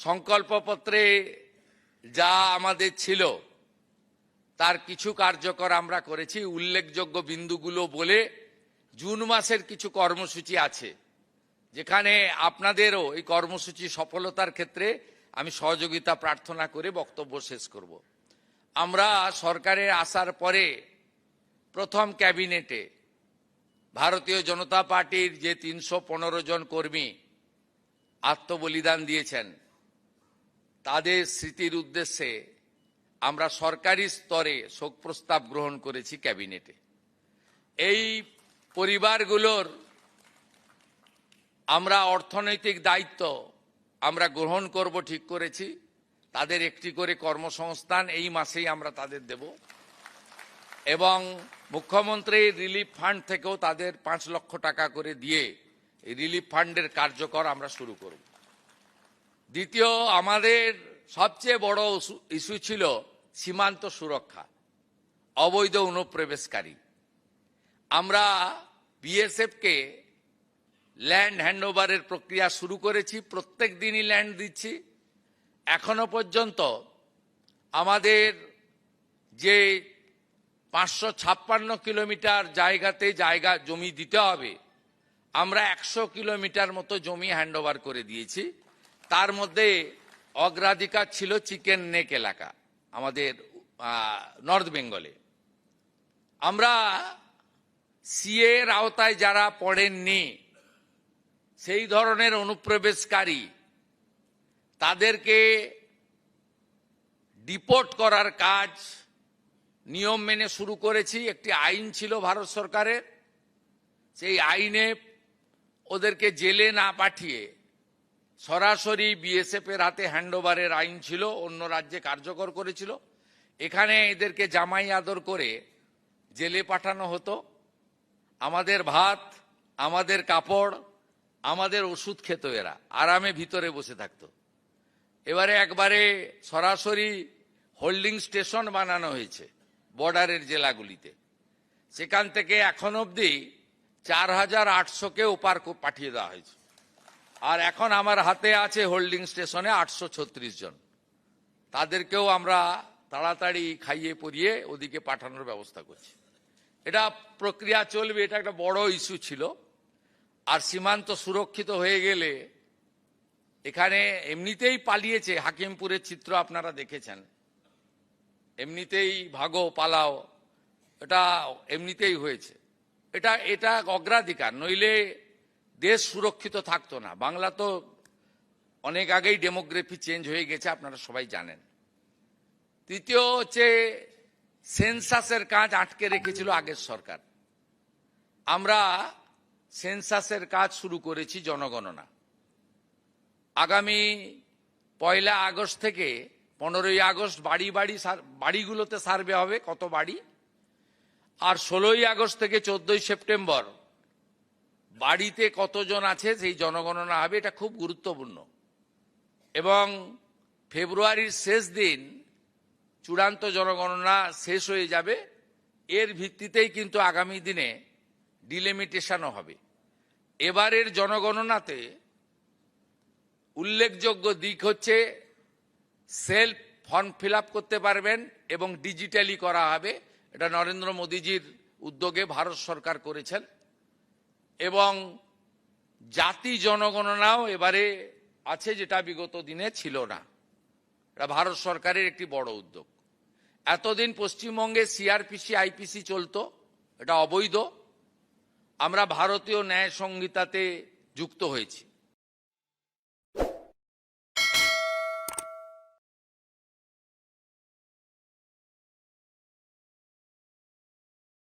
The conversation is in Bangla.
সংকল্পপত্রে যা আমাদের ছিল তার কিছু কার্যকর আমরা করেছি। উল্লেখযোগ্য বিন্দুগুলো বলে জুন মাসের কিছু কর্মসূচি আছে, যেখানে আপনাদেরও এই কর্মসূচি সফলতার ক্ষেত্রে আমি সহযোগিতা প্রার্থনা করে বক্তব্য শেষ করব। আমরা সরকারে আসার পরে প্রথম ক্যাবিনেটে ভারতীয় জনতা পার্টির যে 315 জন কর্মী আত্মবলিদান দিয়েছেন তাদের স্মৃতির উদ্দেশ্যে আমরা সরকারি স্তরে শোক প্রস্তাব গ্রহণ করেছি ক্যাবিনেটে। এই পরিবারগুলোর আমরা অর্থনৈতিক দায়িত্ব আমরা গ্রহণ করব ঠিক করেছি। তাদের একটি করে কর্মসংস্থান এই মাসেই আমরা তাদের দেব এবং মুখ্যমন্ত্রীর রিলিফ ফান্ড থেকেও তাদের 5 লক্ষ টাকা করে দিয়ে এই রিলিফ ফান্ডের কার্যকর আমরা শুরু করব। দ্বিতীয়, আমাদের সবচেয়ে বড় ইস্যু ছিল সীমান্ত সুরক্ষা, অবৈধ অনুপ্রবেশকারী। আমরা বিএসএফকে ল্যান্ড হ্যান্ডওভারের প্রক্রিয়া শুরু করেছি, প্রত্যেক দিনই ল্যান্ড দিচ্ছি। এখনো পর্যন্ত আমাদের যে 556 কিলোমিটার জায়গাতে জমি দিতে হবে, আমরা 100 কিলোমিটার মতো জমি হ্যান্ডওভার করে দিয়েছি। তার মধ্যে অগ্রাধিকার ছিল চিকেন নেক এলাকা আমাদের নর্থ বেঙ্গলে। আমরা সিএ এর আওতায় যারা পড়েননি সেই ধরনের অনুপ্রবেশকারী তাদেরকে ডিপোর্ট করার কাজ নিয়ম মেনে শুরু করেছি। একটি আইন ছিল ভারত সরকারের, সেই আইনে ওদেরকে জেলে না পাঠিয়ে সরাসরি বিএসএফ এর হাতে হ্যান্ডওভারের আইন ছিল, অন্য রাজ্যে কার্যকর করেছিল। এখানে এদেরকে জামাই আদর করে জেলে পাঠানো হতো। আমাদের ভাত, আমাদের কাপড়, আমাদের ওষুধ খেত, এরা আরামে ভিতরে বসে থাকতো। এবারে একবারে সরাসরি হোল্ডিং স্টেশন বানানো হয়েছে বর্ডারের জেলাগুলিতে। সেখান থেকে এখন অবধি 4800কে ওপার পাঠিয়ে দেওয়া হয়েছে। আর এখন আমার হাতে আছে হোল্ডিং স্টেশনে 836 জন। তাদেরকেও আমরা তাড়াতাড়ি খাইয়ে পরিয়ে ওদিকে পাঠানোর ব্যবস্থা করছি। এটা প্রক্রিয়া চলবে, এটা একটা বড় ইস্যু ছিল। আর সীমান্ত সুরক্ষিত হয়ে গেলে এখানে এমনিতেই পালিয়েছে, হাকিমপুরের চিত্র আপনারা দেখেছেন, এমনিতেই ভাগো পালাও, এটা এমনিতেই হয়েছে। এটা অগ্রাধিকার, নইলে দেশ সুরক্ষিত থাকতো না। বাংলা তো অনেক আগেই ডেমোগ্রাফি চেঞ্জ হয়ে গেছে, আপনারা সবাই জানেন। তৃতীয় হচ্ছে সেন্সাসের কাজ আটকে রেখেছিল আগের সরকার। আমরা সেন্সাসের কাজ শুরু করেছি, জনগণনা। আগামী 1 আগস্ট থেকে 15 আগস্ট বাড়িগুলোতে সার্ভে হবে, কত বাড়ি। আর 16 আগস্ট থেকে 14 সেপ্টেম্বর বাড়িতে কতজন আছে সেই জনগণনা হবে। এটা খুব গুরুত্বপূর্ণ। এবং ফেব্রুয়ারির শেষ দিন চূড়ান্ত জনগণনা শেষ হয়ে যাবে। এর ভিত্তিতেই কিন্তু আগামী দিনে ডিলিমিটেশনও হবে। এবারের জনগণনাতে উল্লেখযোগ্য দিক হচ্ছে সেলফ ফর্ম ফিল আপ করতে পারবেন এবং ডিজিটালি করা হবে। এটা নরেন্দ্র মোদীজির উদ্যোগে ভারত সরকার করেছেন। এবং জাতি জনগণনাও এবারে আছে, যেটা বিগত দিনে ছিল না। এটা ভারত সরকারের একটি বড় উদ্যোগ। এতদিন পশ্চিমবঙ্গে সিআরপিসি আইপিসি চলতো, এটা অবৈধ। আমরা ভারতীয় ন্যায় সংহিতাতে যুক্ত হয়েছি।